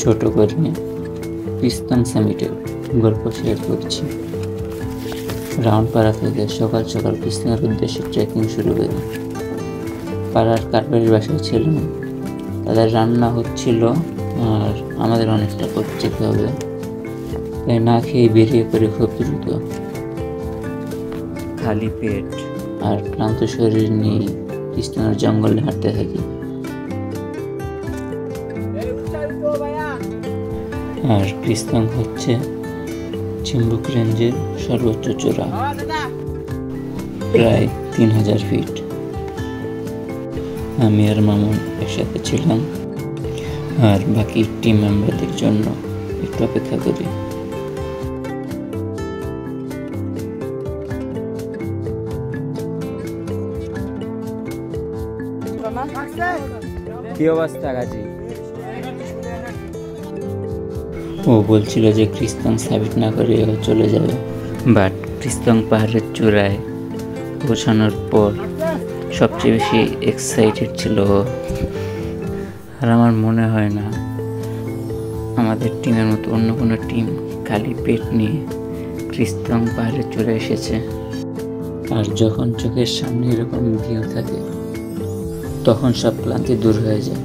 ছোট করে পিস্তং সামিটের গল্প শেয়ার করছি। রাউন্ড পাড়া থেকে সকাল সকাল পিস্তংয়ের উদ্দেশ্যে ট্রেকিং শুরু করি। পাড়ার কারবারির বাসায় ছিলাম, তাদের রান্না হচ্ছিল আর আমাদের অনেকটা পথ যেতে হবে, তাই না খেয়ে বেরিয়ে পড়ে খুব দ্রুত। খালি পেট আর ক্লান্ত শরীর নিয়ে পিস্তংয়ের জঙ্গলে হাঁটতে থাকি। আর পিস্তং হচ্ছে চিম্বুক রেঞ্জের সর্বোচ্চ চূড়া, প্রায় 3000 ফিট। আমি আর মামুন একসাথে ছিলাম, আর বাকি টিম মেম্বারদের জন্য একটু অপেক্ষা করি। কি অবস্থা গাজী? ও বলছিল যে পিস্তং সাবিট না করে ও চলে যাবে, বাট পিস্তং পাহাড়ের চূড়ায় পৌঁছানোর পর সবচেয়ে বেশি এক্সাইটেড ছিল ও। আর আমার মনে হয় না আমাদের টিমের মতো অন্য কোনো টিম খালি পেট নিয়ে পিস্তং পাহাড়ের চূড়ায় এসেছে। আর যখন চোখের সামনে এরকম ভিউ থাকে তখন সব ক্লান্তি দূর হয়ে যায়।